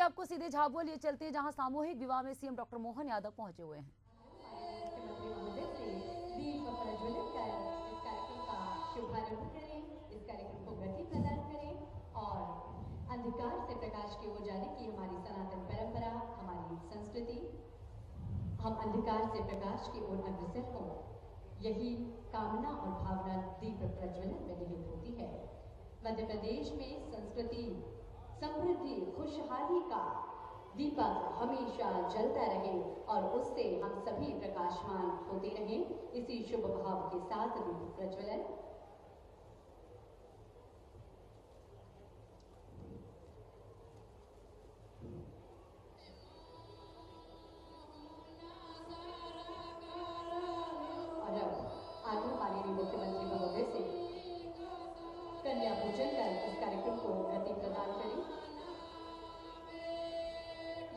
चलिए आपको सीधे झाबुआ लिए चलते हैं, जहां सामूहिक विवाह में सीएम डॉक्टर मोहन यादव पहुंचे हुए हैं। मुख्यमंत्री महोदय से दीप प्रज्वलित कर इस कार्यक्रम का शुभारंभ करें, इस कार्यक्रम को गति प्रदान करें और अंधकार से प्रकाश की ओर जाने की हमारी सनातन परंपरा, हमारी संस्कृति, हम अंधकार से प्रकाश की ओर अग्रसर हों, यही कामना और भावना दीप प्रज्वलन में निहित होती है। मध्य प्रदेश में संस्कृति, समृद्धि, खुशहाली का दीपक हमेशा जलता रहे और उससे हम सभी प्रकाशमान होते रहें। इसी शुभ भाव के साथ दीप प्रज्वलन। और अब आगे माननीय मुख्यमंत्री महोदय से कन्या पूजन कर इस कार्यक्रम को गति प्रदान करें।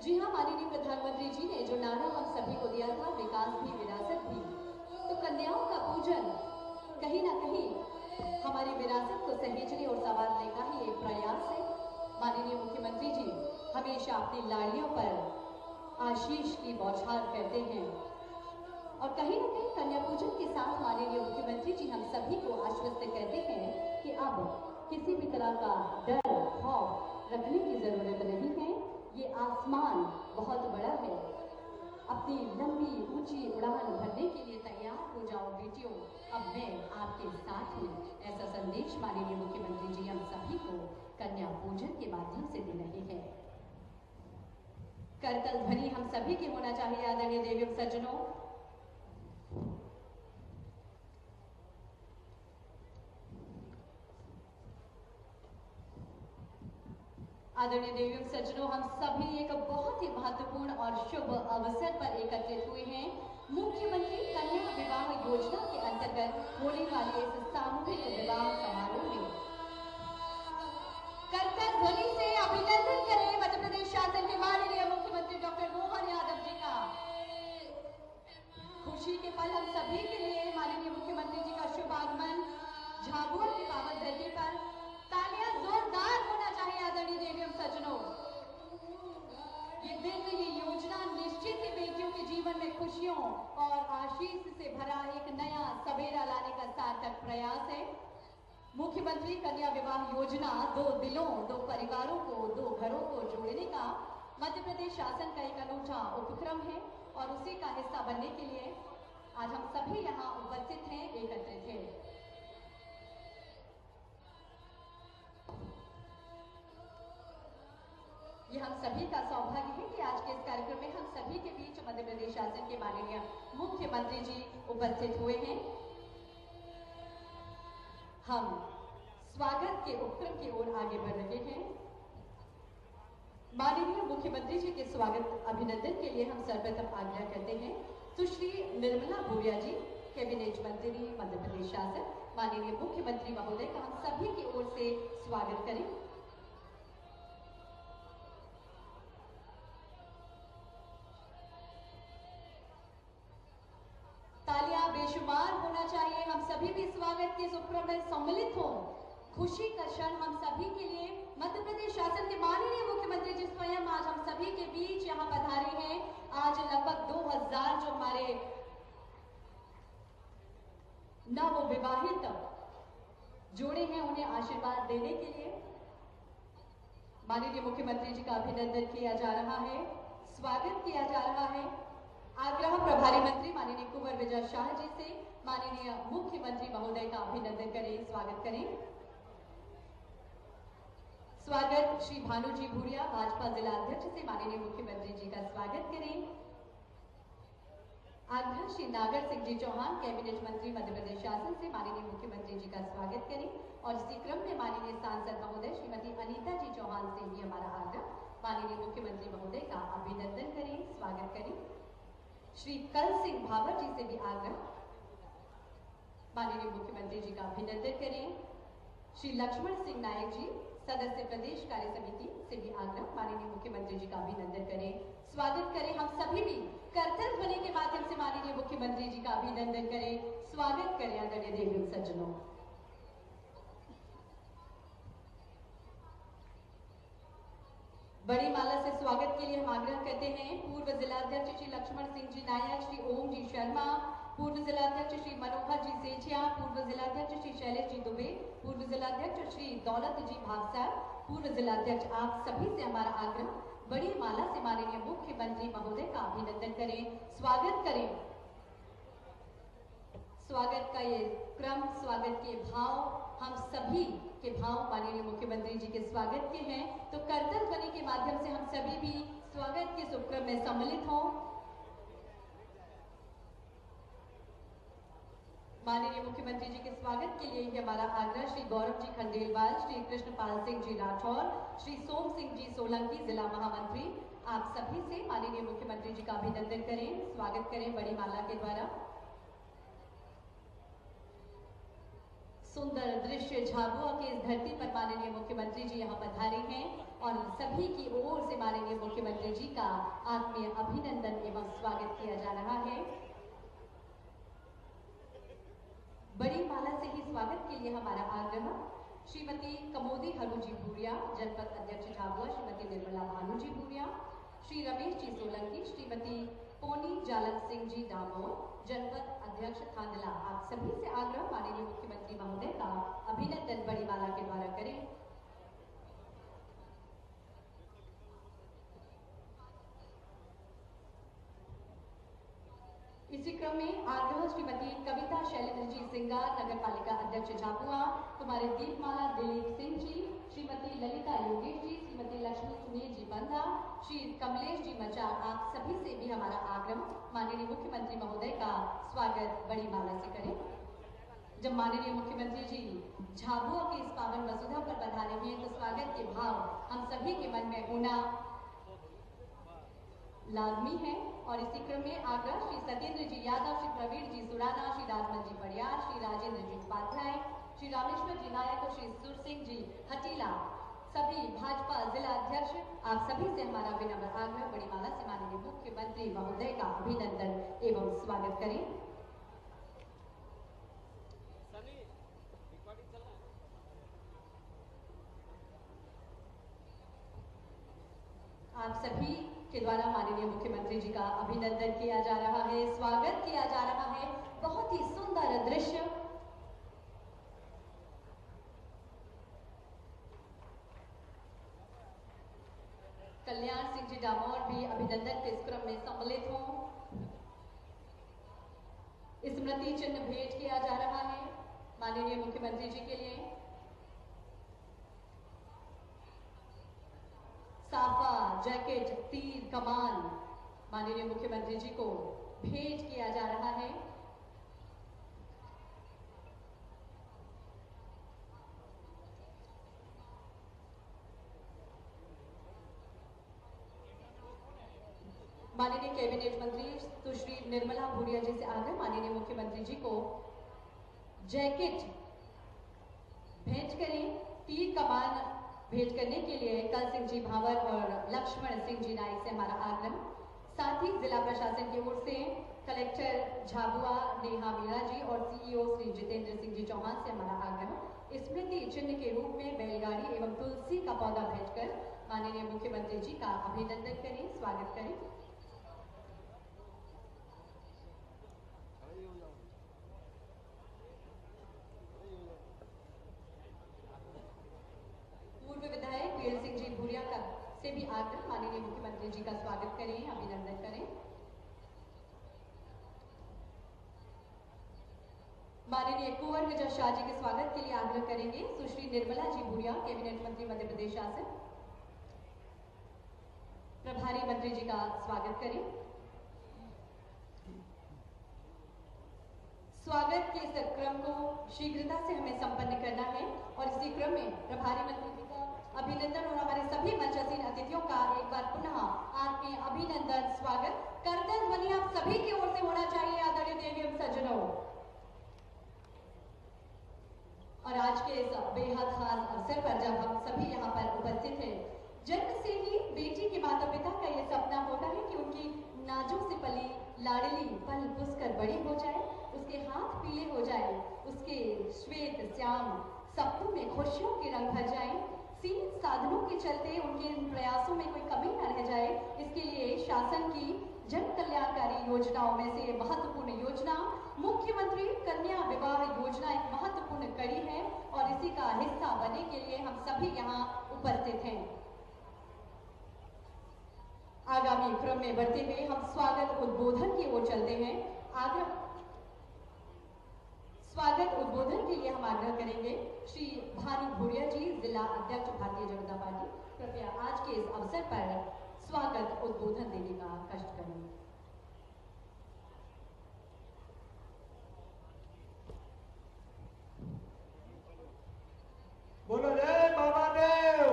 जी हाँ, माननीय प्रधानमंत्री जी ने जो नारा हम सभी को दिया था, विकास भी विरासत भी, तो कन्याओं का पूजन कहीं ना कहीं हमारी विरासत को सहेजने और संवारने का ही एक प्रयास है। माननीय मुख्यमंत्री जी हमेशा अपनी लाड़ियों पर आशीष की बौछार करते हैं और कहीं ना कहीं कन्या पूजन के साथ माननीय मुख्यमंत्री जी हम सभी को आश्वस्त करते हैं कि अब किसी भी तरह का डर, खौफ रखने की जरूरत नहीं है। ये आसमान बहुत बड़ा है, अपनी लंबी ऊंची उड़ान भरने के लिए तैयार हो जाओ बेटियों, अब मैं आपके साथ हूँ। ऐसा संदेश माननीय मुख्यमंत्री जी हम सभी को कन्या पूजन के माध्यम से दे रहे हैं। करतल ध्वनि हम सभी की होना चाहिए। आदरणीय देवी सज्जनों, आदरणीय देवी सज्जनों, हम सभी एक बहुत ही महत्वपूर्ण और शुभ अवसर पर एकत्रित हुए हैं। मुख्यमंत्री कन्या विवाह योजना के अंतर्गत होने वाले इस सामूहिक विवाह समारोह में करतल ध्वनि से अभिनंदन करें मध्य प्रदेश शासन के माननीय मुख्यमंत्री डॉक्टर मोहन यादव जी का। खुशी के पल हम सभी के लिए माननीय मुख्यमंत्री जी का शुभ आगमन झाबुआ की पावन धरती पर। तालियां जोरदार होना चाहिए आदरणीय देवी सज्जनों। ये दिन, ये योजना निश्चित ही बेटियों के जीवन में खुशियों और आशीष से भरा एक नया सवेरा लाने का सार्थक प्रयास है। मुख्यमंत्री कन्या विवाह योजना दो दिलों, दो परिवारों को, दो घरों को जोड़ने का मध्य प्रदेश शासन का एक अनूठा उपक्रम है और उसी का हिस्सा बनने के लिए आज हम सभी यहाँ उपस्थित हैं, एकत्रित हैं। ये हम सभी का सौभाग्य है कि आज के इस कार्यक्रम में हम सभी के बीच मध्य प्रदेश शासन के माननीय मुख्यमंत्री जी उपस्थित हुए हैं। हम स्वागत के उपक्रम की ओर आगे बढ़ रहे हैं। माननीय मुख्यमंत्री जी के स्वागत अभिनंदन के लिए हम सर्वप्रथम आग्रह करते हैं सुश्री निर्मला भूरिया जी, कैबिनेट मंत्री मध्य प्रदेश शासन, माननीय मुख्यमंत्री महोदय का हम सभी की ओर से स्वागत करें। तालियां बेशुमार होना चाहिए। हम सभी भी स्वागत के इस उपक्रम में सम्मिलित हों। खुशी का क्षण हम सभी के लिए मध्य प्रदेश शासन के माननीय मुख्यमंत्री जी स्वयं आज हम सभी के बीच यहाँ पधारे हैं। आज लगभग 2000 जो हमारे नवविवाहित जोड़े हैं, उन्हें आशीर्वाद देने के लिए माननीय मुख्यमंत्री जी का अभिनंदन किया जा रहा है, स्वागत किया जा रहा है। आग्रह प्रभारी मंत्री माननीय कुंवर विजय शाह जी से माननीय मुख्यमंत्री महोदय का अभिनंदन करें, स्वागत करें। स्वागत श्री भानु जी भूरिया, भाजपा जिला अध्यक्ष से माननीय मुख्यमंत्री जी का स्वागत करें। आग्रह श्री नागर सिंह जी चौहान, कैबिनेट मंत्री मध्य प्रदेश शासन से माननीय मुख्यमंत्री जी का स्वागत करें और इसी क्रम में माननीय सांसद महोदय श्रीमती अनीता जी चौहान से भी हमारा आग्रह, माननीय मुख्यमंत्री महोदय का अभिनंदन करें, स्वागत करें। श्री कल सिंह भावर जी से भी आग्रह, माननीय मुख्यमंत्री जी का अभिनंदन करें। श्री लक्ष्मण सिंह नायक जी, सदस्य प्रदेश कार्य समिति से भी आग्रह, माननीय मुख्यमंत्री जी का अभिनंदन करें, स्वागत करें। हम सभी भी करतल ध्वनि के माध्यम से माननीय मुख्यमंत्री जी का अभिनंदन करें, स्वागत करें आदरणीय देवी सज्जनों। बड़ी माला से स्वागत के लिए हम आग्रह करते हैं पूर्व जिलाध्यक्ष श्री लक्ष्मण सिंह जी नायक, श्री ओम जी शर्मा, पूर्व जिलाध्यक्ष श्री मनोहर जी सेठिया, पूर्व जिलाध्यक्ष श्री शैलेश जी दुबे, पूर्व जिलाध्यक्ष श्री दौलत जी भावसार, पूर्व जिलाध्यक्ष, आप सभी से हमारा आग्रह, बड़ी माला से माननीय मुख्यमंत्री महोदय का अभिनंदन करें, स्वागत करें। स्वागत का ये क्रम, स्वागत के भाव हम सभी के भाव माननीय मुख्यमंत्री जी के स्वागत के हैं, तो करतल ध्वनि के माध्यम से हम सभी भी स्वागत के शुभक्रम में सम्मिलित हों। माननीय मुख्यमंत्री जी के स्वागत के लिए हमारा आग्रह श्री गौरव जी खंडेलवाल, श्री कृष्णपाल सिंह जी राठौर, श्री सोम सिंह जी सोलंकी जिला महामंत्री, आप सभी से माननीय मुख्यमंत्री जी का अभिनंदन करें, स्वागत करें बड़ी माला के द्वारा। सुंदर दृश्य झाबुआ की इस धरती पर माननीय मुख्यमंत्री जी यहाँ पधारे हैं और सभी की ओर से माननीय मुख्यमंत्री जी का आत्मीय अभिनंदन एवं स्वागत किया जा रहा है। बड़ी माला से ही स्वागत के लिए हमारा आग्रह श्रीमती कमोदी हरू जी भूरिया, जनपद अध्यक्ष झाबुआ, श्रीमती निर्मला भानु जी भूरिया, श्री रमेश जी सोलंकी, श्रीमती पोनी जालक सिंह जी दामोर, जनपद अध्यक्ष थांदला, आप सभी से आग्रह माननीय मुख्यमंत्री महोदय का अभिनंदन बड़ी माला के द्वारा करें। इसी क्रम में आग्रह श्रीमती कविता शैलेंद्र जी सिंगार, नगर पालिका अध्यक्ष झाबुआ, कुमारी दीपमाला दिलीप सिंह जी, श्रीमती ललिता योगेश जी, श्रीमती लक्ष्मी सुनील जी बंदा, श्री कमलेश जी मचार, आप सभी से भी हमारा आग्रह माननीय मुख्यमंत्री महोदय का स्वागत बड़ी माला से करें। जब माननीय मुख्यमंत्री जी झाबुआ के इस पावन वसुधा पर पधारे हैं तो स्वागत के भाव हम सभी के मन में होना लाजमी है। और इसी क्रम में आग्रह श्री सत्येंद्र जी यादव, श्री प्रवीण जी सुराना, श्री राजमन जी पड़ियार, श्री राजेंद्र जी उपाध्याय, श्री रामेश्वर जी नायक और श्री सुर सिंह जी हटीला, सभी भाजपा जिला अध्यक्ष, आप सभी से हमारा विनम्र आग्रह बड़ी माला से माननीय मुख्यमंत्री महोदय का अभिनंदन एवं स्वागत करें। आप सभी के द्वारा माननीय मुख्यमंत्री जी का अभिनंदन किया जा रहा है, स्वागत किया जा रहा है। बहुत ही सुंदर दृश्य। कल्याण सिंह जी डामोर भी अभिनंदन के इस क्रम में सम्मिलित हों। स्मृति चिन्ह भेंट किया जा रहा है माननीय मुख्यमंत्री जी के लिए। साफा, जैकेट, तीर, कमान माननीय मुख्यमंत्री जी को भेंट किया जा रहा है। माननीय कैबिनेट मंत्री सुश्री निर्मला भूरिया जी से आग्रह माननीय मुख्यमंत्री जी को जैकेट भेंट करें। तीर कमान भेंट करने के लिए कल सिंह जी भावर और लक्ष्मण सिंह जी नायक से हमारा आग्रह। साथ ही जिला प्रशासन की ओर से कलेक्टर झाबुआ नेहा मीरा जी और सीईओ श्री जितेंद्र सिंह जी चौहान से हमारा आग्रह स्मृति चिन्ह के रूप में बैलगाड़ी एवं तुलसी का पौधा भेंटकर माननीय मुख्यमंत्री जी का अभिनंदन करें, स्वागत करें। विधायक वीर सिंह जी भूरिया का से भी आग्रह माननीय मुख्यमंत्री जी का स्वागत करें, अभिनंदन करें। माननीय कुंवर विजय शाह जी के स्वागत के लिए आग्रह करेंगे सुश्री निर्मला जी भूरिया, कैबिनेट मंत्री मध्य प्रदेश शासन, प्रभारी मंत्री जी का स्वागत करें। स्वागत के इस क्रम को शीघ्रता से हमें संपन्न करना है और इसी क्रम में प्रभारी मंत्री जी का अभिनंदन और हमारे सभी मंचासीन अतिथियों का एक बार पुनः आत्मीय अभिनंदन, स्वागत। करतल ध्वनि आप सभी की ओर से होना चाहिए आदरणीय देवी एवं सज्जनों। और आज के इस बेहद खास अवसर पर जब हम सभी यहाँ पर उपस्थित हैं, जन्म से ही बेटी के माता पिता का ये सपना होता है कि उनकी नाजुक से पली लाडली पल पुसकर बड़ी हो जाए, उसके हाथ पीले हो जाए, उसके श्वेत श्याम सपनों में खुशियों के रंग भर जाए। सीमित साधनों के चलते उनके इन प्रयासों में कोई कमी न रह जाए, इसके लिए शासन की जन कल्याणकारी योजनाओं में से महत्वपूर्ण योजना मुख्यमंत्री कन्या विवाह योजना एक महत्वपूर्ण कड़ी है और इसी का हिस्सा बनने के लिए हम सभी यहाँ उपस्थित हैं। आगामी क्रम में बढ़ते हुए हम स्वागत उद्बोधन की ओर चलते हैं। स्वागत उद्बोधन के लिए हम आग्रह करेंगे श्री भानु भूरिया जी, जिला अध्यक्ष भारतीय जनता पार्टी, कृपया आज के इस अवसर पर स्वागत उद्बोधन देने का कष्ट करें। बोलो जय बाबा देव।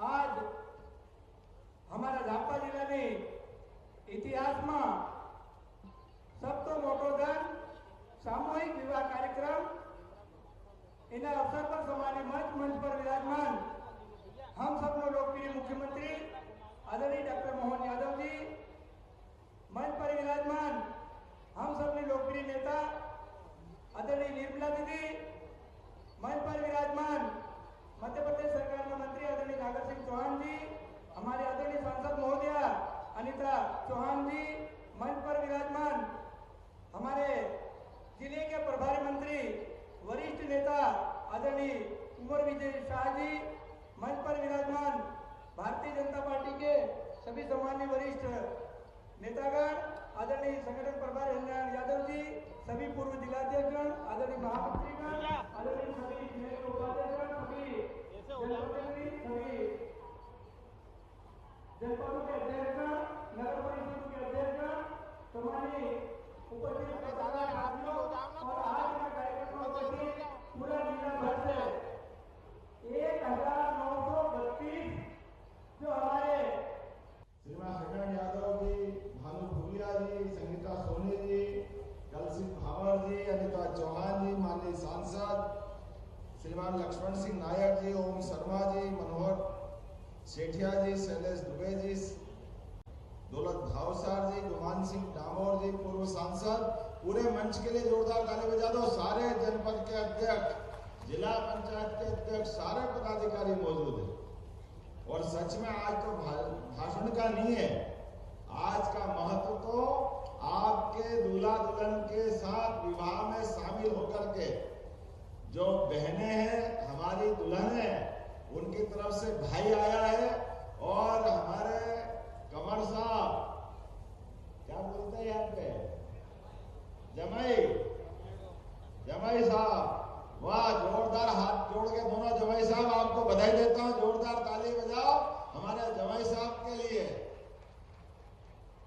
आज हमारा झापा जिला इतिहास में सब तो मोटो धन सामूहिक विवाह कार्यक्रम इन अवसर पर समानी मंच पर विराजमान हम सबनो लोकप्रिय मुख्यमंत्री आदरणीय डॉक्टर मोहन यादव जी, मंच पर विराजमान हम सबने लोकप्रिय नेता आदरणीय निर्मला दीदी, मंच पर विराजमान मध्य प्रदेश सरकार में मंत्री आदरणीय नागर सिंह चौहान जी, हमारे आदरणीय सांसद महोदया अनिता चौहान जी, मंच पर विराजमान हमारे जिले के प्रभारी मंत्री वरिष्ठ नेता आदरणीय कुंवर विजय शाह जी, मंच पर विराजमान भारतीय जनता पार्टी के सभी सम्मानीय वरिष्ठ नेतागण आदरणीय संगठन प्रभारी हरिनारायण यादव जी, सभी पूर्व जिलाध्यक्षगण, आदरणीय महामंत्रीगण, आदरणीय सभी जिले के उपाध्यक्षगण, सभी जनप्रतिनिधि, सभी जनपदों के अध्यक्षगण, नगर परिषद के अध्यक्षगण, सम्मानीय उपस्थित साथियों और आज के कार्यक्रम में उपस्थित पूरा जिला भर से 1932 जो हमारे श्रीमान हरिनारायण यादव जी, भानु भूरिया जी, संगीता सोनी जी, कलसिंह भावर जी, अनिता चौहान जी, माननीय सांसद श्रीमान लक्ष्मण सिंह नायक जी, ओम शर्मा जी, मनोहर सेठिया जी, शैलेश दुबे जी, दौलत भावसार जी, गुमान सिंह डामोर जी, पूर्व सांसद, पूरे मंच के लिए जोरदार ताली बजा दो। सारे जनपद के अध्यक्ष, जिला पंचायत के अध्यक्ष, सारे पदाधिकारी मौजूद हैं और सच में आज तो भाषण का नहीं है, आज का महत्व तो आपके दूल्हा दुल्हन के साथ विवाह में शामिल होकर के जो बहनें हैं, हमारी दुल्हन है, उनकी तरफ से भाई आया है और हमारे कमर साहब क्या बोलते हैं यहाँ पे, जमाई साहब, वाह, जोरदार हाथ जोड़ के दोनों जमाई साहब आपको बधाई देता हूं, जोरदार ताली बजाओ हमारे जमाई साहब के लिए।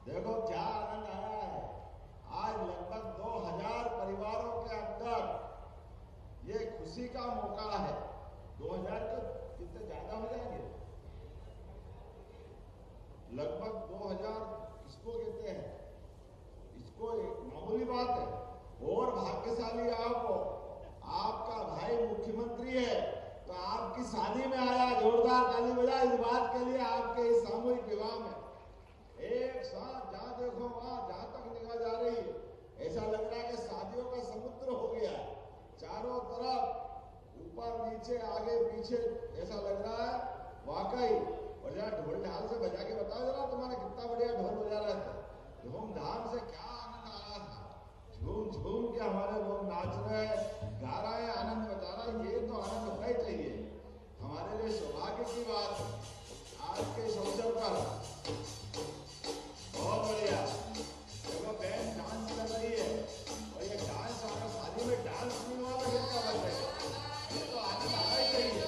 देखो क्या आनंद आया है, आज लगभग 2000 परिवारों के अंदर ये खुशी का मौका है। 2000 तो कितने ज्यादा हो जाएंगे, लगभग 2000 किसको कहते हैं, इसको एक मामूली बात है। और भाग्यशाली आपका भाई मुख्यमंत्री है तो आपकी शादी में आया, जोरदार ताली बजा इस बात के लिए। आपके इस सामूहिक विवाह में एक साथ जहां देखो वहां, जहां तक निगाह जा रही है, ऐसा लग रहा है कि शादियों का समुद्र हो गया, चारों तरफ ऊपर नीचे आगे पीछे, ऐसा लग रहा है वाकई। और जरा ढोल ढाल से बजा के बताओ जरा, तुम्हारा कितना बढ़िया ढोल बजा रहा था, धूमधाम से क्या आनंद आ रहा था, झूम झूम के हमारे लोग नाच रहे हैं, गा रहे हैं, आनंद बजा रहे हैं। ये तो आनंद होना ही चाहिए, हमारे लिए सौभाग्य की बात है आज के इस अवसर पर। बहुत बढ़िया, देखो बैंड डांस कर रही है और ये डांस अगर शादी में डांस नहीं हुआ तो क्या बात है, ये तो आनंद आना ही चाहिए।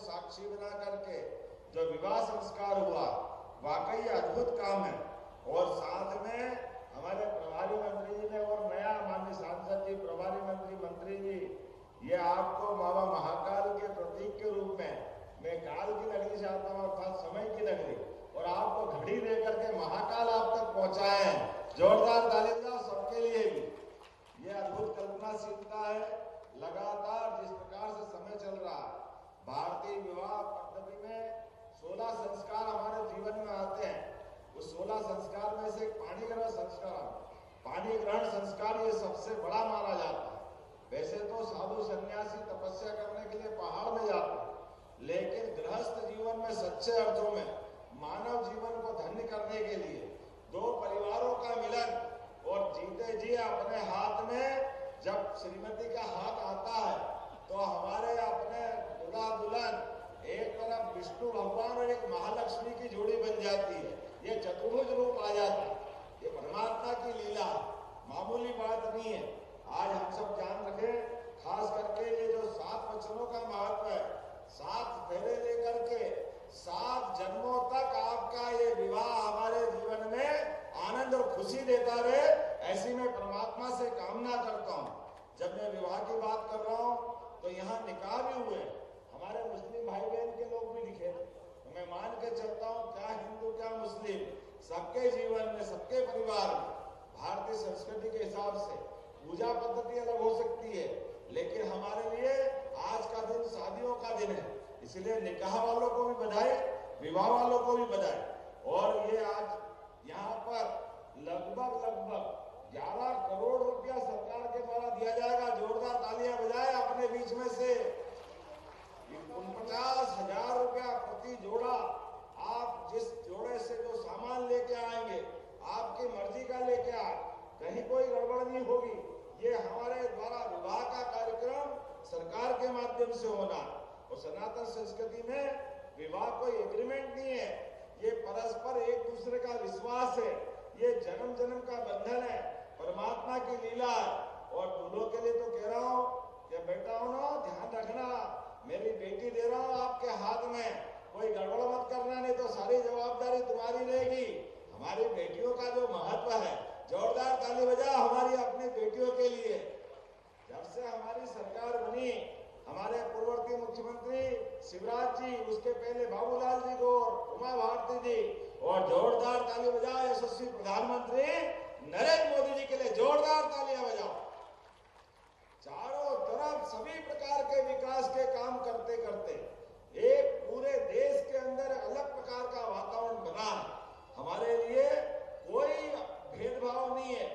साक्षी बना करके जो विवाह संस्कार हुआ, वाकई अद्भुत काम है। और साथ में हमारे प्रभारी मंत्री जी ने और नया माननीय सांसद जी, प्रभारी मंत्री जी, ये आपको बाबा महाकाल के प्रतीक के रूप में, मैं काल की नगरी से आता हूँ अर्थात समय की नगरी, और आपको घड़ी दे करके महाकाल आप तक पहुंचाए हैं। संवेदनशीलता है। लगातार जिस प्रकार से समय चल रहा है, भारतीय विवाह पद्धति में 16 संस्कार हमारे जीवन में आते हैं। उस 16 संस्कार में से पाणी ग्रहण संस्कार, पाणी ग्रहण संस्कार ये सबसे बड़ा माना जाता है। वैसे तो साधु सन्यासी तपस्या करने के लिए पहाड़ में जाते हैं, लेकिन गृहस्थ जीवन में सच्चे अर्थों में मानव जीवन को धन्य करने के लिए दो परिवारों का मिलन और जीते जी अपने हाथ में जब श्रीमती का हाथ आता है तो हमारे अपने दूल्हा दुल्हन एक तरफ विष्णु भगवान और एक महालक्ष्मी की जोड़ी बन जाती है। ये चतुर्भुज रूप आ जाता है। ये परमात्मा की लीला, मामूली बात नहीं है। आज हम सब जान रखें, खास करके ये जो 7 वचनों का महत्व है, 7 फेरे लेकर के 7 जन्मों तक आपका ये विवाह हमारे जीवन में आनंद और खुशी देता रहे, ऐसी मैं परमात्मा से कामना करता हूँ। जब मैं विवाह की बात कर रहा हूँ तो यहाँ निकाह भी हुए, हमारे मुस्लिम भाई बहन के लोग भी दिखे, तो मैं मान के चलता हूँ क्या हिंदू क्या मुस्लिम, सबके जीवन में सबके परिवार में भारतीय संस्कृति के हिसाब से पूजा पद्धति अलग हो सकती है, लेकिन हमारे लिए आज का दिन शादियों का दिन है। इसलिए निकाह वालों को भी बधाई, विवाह वालों को भी बधाई। और ये आज यहाँ पर लगभग 11 करोड़ रुपया सरकार के द्वारा दिया जाएगा। जोरदार तालियां बजाएं अपने बीच में से। 49,000 रुपया प्रति जोड़ा। आप जिस जोड़े से जो सामान लेके आएंगे, आपकी मर्जी का लेके आए, कहीं कोई गड़बड़ नहीं होगी। ये हमारे द्वारा विवाह का कार्यक्रम सरकार के माध्यम से होना। और सनातन संस्कृति में विवाह कोई एग्रीमेंट नहीं है, ये परस्पर एक दूसरे का विश्वास है, ये जन्म जन्म का बंधन है, परमात्मा की लीला है। और दूल्हों के लिए तो कह रहा हूँ कि बेटा हो ना, ध्यान रखना, मेरी बेटी दे रहा हूँ आपके हाथ में, कोई गड़बड़ मत करना, नहीं तो सारी जवाबदारी तुम्हारी रहेगी। हमारी बेटियों का जो महत्व है, जोरदार ताली बजा हमारी अपनी बेटियों के लिए। जब से हमारी सरकार बनी, हमारे पूर्ववर्ती मुख्यमंत्री शिवराज जी, उसके पहले बाबूलाल जी को, उमा भारती जी, और जोरदार ताली बजाओ यशस्वी प्रधानमंत्री नरेंद्र मोदी जी के लिए, जोरदार तालियां बजाओ। चारों तरफ सभी प्रकार के विकास के काम करते करते एक पूरे देश के अंदर अलग प्रकार का वातावरण बना। हमारे लिए कोई भेदभाव नहीं है,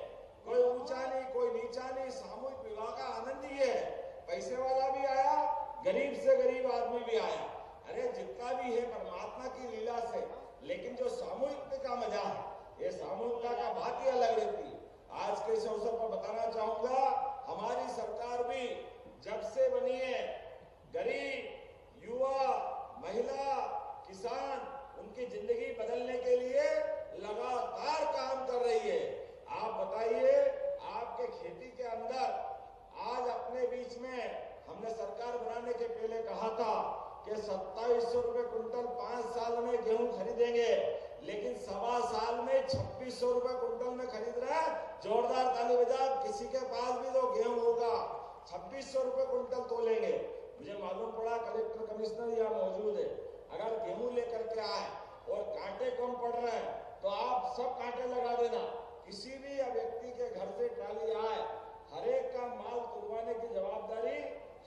कोई ऊंचा नहीं, कोई नीचा नहीं। सामूहिक विवाह का आनंद ही है। पैसे वाला भी आया, गरीब से गरीब आदमी भी आया, अरे जितना भी है परमात्मा की लीला से। लेकिन जो सामूहिकता का मजा है, ये सामूहिकता का बात ही अलग रहती है। आज के इस अवसर पर बताना चाहूंगा, हमारी सरकार भी जब से बनी है, गरीब, युवा, महिला, किसान, उनकी जिंदगी बदलने के लिए लगातार काम कर रही है। आप बताइए, आपके खेती के अंदर आज अपने बीच में हमने सरकार बनाने के पहले कहा था कि 2700 रुपए कुंटल 5 साल में गेहूं खरीदेंगे, लेकिन 1.25 साल में 2600 रुपए कुंटल में खरीद रहा है। जोरदार ताली बजा, किसी के पास भी तो गेहूं होगा, 2600 रुपए कुंटल तोलेंगे। मुझे मालूम पड़ा कलेक्टर कमिश्नर यहाँ मौजूद है, अगर गेहूं लेकर के आए और कांटे कम पड़ रहे हैं तो आप सब कांटे लगा देना। किसी भी व्यक्ति के घर से ट्राली आए, हर एक का माल तुलवाने की जवाबदारी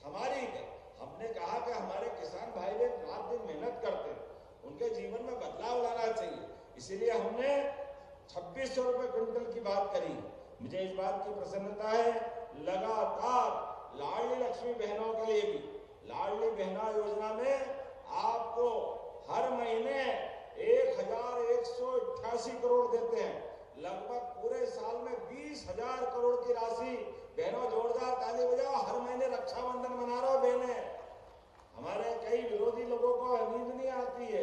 हमारी है। हमने कहा कि हमारे किसान भाई बहन रात दिन मेहनत करते हैं, उनके जीवन में बदलाव लाना चाहिए, इसीलिए हमने 2600 रुपए क्विंटल की बात करी। मुझे इस बात की प्रसन्नता है, लगातार लाडली लक्ष्मी बहनों के लिए भी लाडली बहना योजना में आपको हर महीने 1188 करोड़ देते हैं। लगभग पूरे साल में 20,000 करोड़ की राशि। बहनों जोरदार ताली बजाओ, हर महीने रक्षाबंधन मना रहे हो बहने। हमारे कई विरोधी लोगों को नींद नहीं आती है,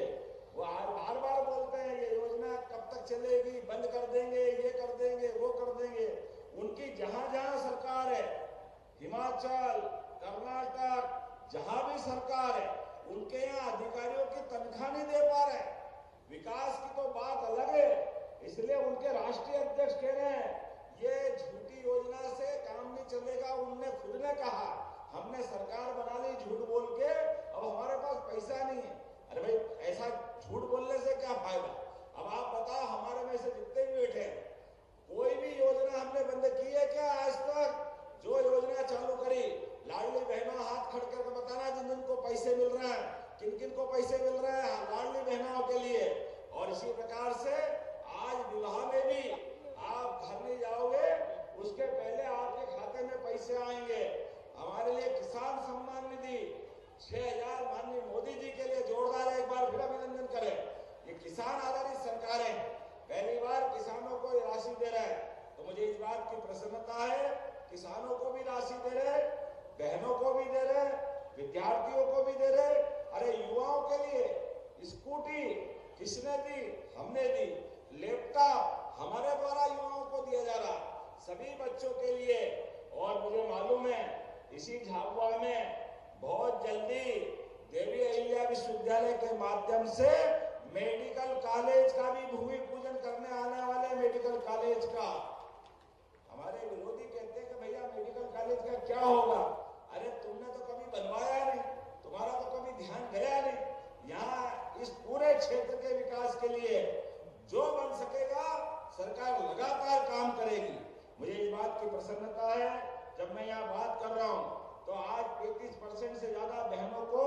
वो बार बार बोलते हैं ये योजना कब तक चलेगी, बंद कर देंगे, ये कर देंगे, वो कर देंगे। उनकी जहां जहां सरकार है, हिमाचल, कर्नाटक, जहां भी सरकार है, उनके यहाँ अधिकारियों की तनख्वाह नहीं दे पा रहे। विकास की तो बात अलग है, इसलिए उनके राष्ट्रीय अध्यक्ष कह रहे हैं ये झूठी योजना से काम नहीं चलेगा। उनने खुद ने कहा हमने सरकार बना ली झूठ बोल के, अब हमारे पास पैसा नहीं है। अरे भाई, ऐसा झूठ बोलने से क्या फायदा? अब आप बताओ, हमारे में से जितने भी बैठे, कोई भी योजना हमने बंद की है क्या आज तक? जो योजना 6,000 माननीय मोदी जी के लिए जोरदार एक बार फिर अभिनंदन करें। ये किसान आधारित सरकार है, पहली बार किसानों को राशि दे रहे हैं, तो मुझे इस बात की प्रसन्नता है। किसानों को भी राशि दे रहे, बहनों को भी दे रहे, विद्यार्थियों को भी दे रहे। अरे युवाओं के लिए स्कूटी किसने दी? हमने दी। लैपटॉप हमारे द्वारा युवाओं को दिया जा रहा, सभी बच्चों के लिए। और मुझे मालूम है इसी झाबुआ में बहुत जल्दी देवी अहिल्या विश्वविद्यालय के माध्यम से मेडिकल कॉलेज का भी भूमि पूजन करने आने वाले। मेडिकल कॉलेज का हमारे विरोधी कहते हैं कि भैया मेडिकल कॉलेज का क्या होगा? अरे तुमने तो कभी बनवाया नहीं, तुम्हारा तो कभी ध्यान गया नहीं। यहाँ इस पूरे क्षेत्र के विकास के लिए जो बन सकेगा सरकार लगातार काम करेगी। मुझे इस बात की प्रसन्नता है, जब मैं यहाँ बात कर रहा हूँ तो आज 35% से ज्यादा बहनों को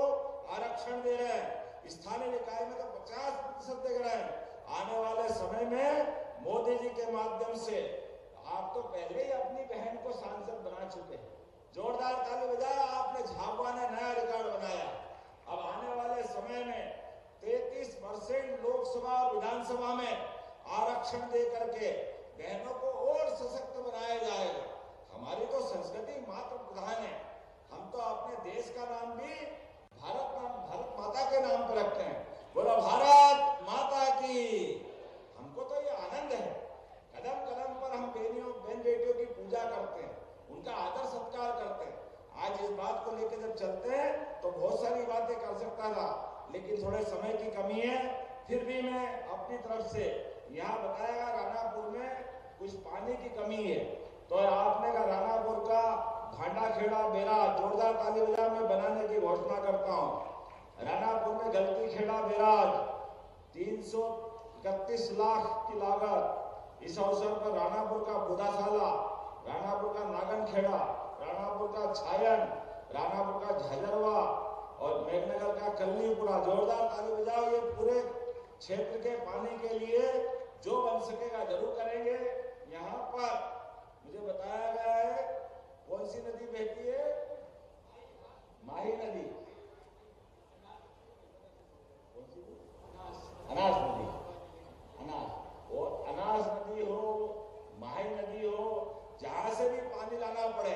आरक्षण दे रहे हैं। स्थानीय निकाय में तो 50% दे रहे हैं। आने वाले समय में मोदी जी के माध्यम से आप तो पहले ही अपनी बहन को सांसद बना चुके हैं। जोरदार ताली बजाया, आपने झाबुआ ने नया रिकॉर्ड बनाया। अब आने वाले समय में 33% लोकसभा और विधानसभा में आरक्षण दे करके बहनों को और सशक्त बनाया जाएगा। हमारी तो संस्कृति मातृ प्रधान है। हम तो अपने देश का नाम भी भारत माता के नाम पर रखते हैं। बोलो भारत माता की। हमको तो ये आनंद है, कदम कदम पर हम बहन बेटियों की पूजा करते हैं, उनका आदर सत्कार करते हैं। आज इस बात को लेकर जब चलते हैं तो बहुत सारी बातें कर सकता था, लेकिन थोड़े समय की कमी है। फिर भी मैं अपनी तरफ से यहाँ बताया रानापुर में कुछ पानी की कमी है, तो आपने कहा रानापुर का भांडा खेड़ा बैराज जोरदार ताली बजा में बनाने की घोषणा करता हूँ। रानापुर में गलती खेड़ा बैराज 331 लाख की लागत। इस अवसर पर रानापुर का बुदाशाला, रानापुर का नागन खेड़ा, रानापुर का छायन, रानापुर का झजरवा और मेघनगर का कल्लीपुरा। जोरदार ताली बजाओ। ये पूरे क्षेत्र के पानी के लिए जो बन सकेगा जरूर करेंगे। यहाँ पर मुझे बताया गया है कौन सी नदी बहती है? माही नदी। कौन सी? अनास नदी। अनास और अनास नदी हो, माही नदी हो, जहां से भी पानी लाना पड़े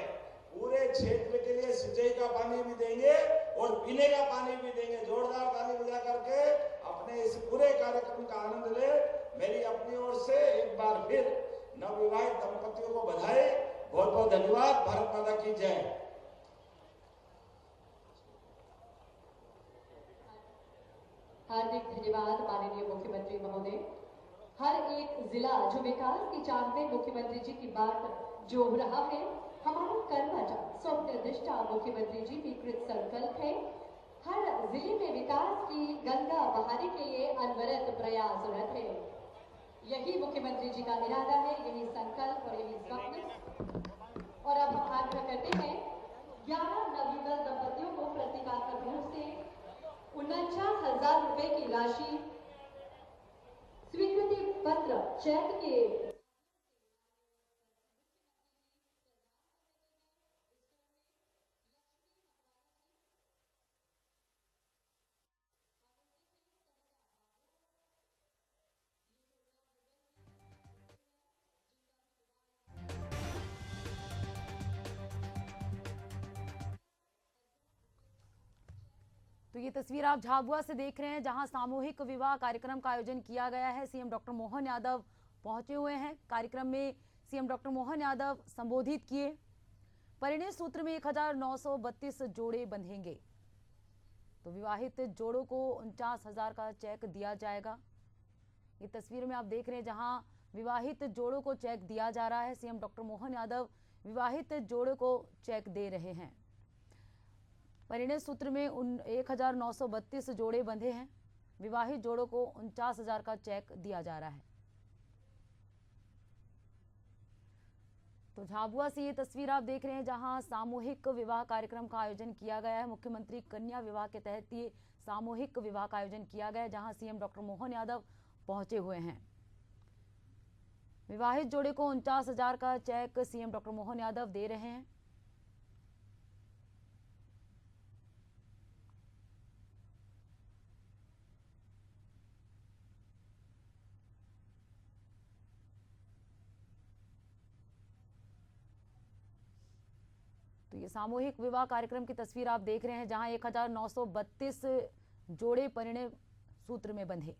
पूरे क्षेत्र के लिए सिंचाई का पानी भी देंगे और पीने का पानी भी देंगे। जोरदार ताली बजा करके अपने इस पूरे कार्यक्रम का आनंद ले। मेरी अपनी ओर से एक बार फिर नवविवाहित दंपतियों को बधाई। बहुत बहुत धन्यवाद। भारत माता की जय। हार्दिक धन्यवाद माननीय मुख्यमंत्री महोदय। हर एक जिला जो विकास की चांद में मुख्यमंत्री जी की बात जो रहा है, हमारा कर्मठ स्वप्नदृष्टा मुख्यमंत्री जी भी कृत संकल्प है। हर जिले में विकास की गंगा बहाने के लिए अनवरत प्रयासरत है। यही मुख्यमंत्री जी का इरादा है, यही संकल्प और यही स्वप्न। और अब हम आग्रह करते हैं 11 नवयुवक दंपतियों को प्रतीकात्मक रूप से 49,000 रुपए की राशि स्वीकृति पत्र चेक के तो ये तस्वीर आप झाबुआ से देख रहे हैं, जहां सामूहिक विवाह कार्यक्रम का आयोजन किया गया है। सीएम डॉक्टर मोहन यादव पहुंचे हुए हैं। कार्यक्रम में सीएम डॉक्टर मोहन यादव संबोधित किए। परिणय सूत्र में 1932 जोड़े बंधेंगे, तो विवाहित जोड़ों को 49,000 का चेक दिया जाएगा। ये तस्वीर में आप देख रहे हैं, जहां विवाहित जोड़ों को चेक दिया जा रहा है। सीएम डॉक्टर मोहन यादव विवाहित जोड़ों को चेक दे रहे हैं। परिणय सूत्र में 1932 जोड़े बंधे हैं। विवाहित जोड़ों को 49,000 का चेक दिया जा रहा है। तो झाबुआ से ये तस्वीर आप देख रहे हैं, जहां सामूहिक विवाह कार्यक्रम का आयोजन किया गया है। मुख्यमंत्री कन्या विवाह के तहत ये सामूहिक विवाह का आयोजन किया गया है, जहां सीएम डॉक्टर मोहन यादव पहुंचे हुए हैं। विवाहित जोड़े को 49,000 का cheque CM doctor Mohan Yadav दे रहे हैं। तो ये सामूहिक विवाह कार्यक्रम की तस्वीर आप देख रहे हैं, जहां 1932 जोड़े परिणय सूत्र में बंधे।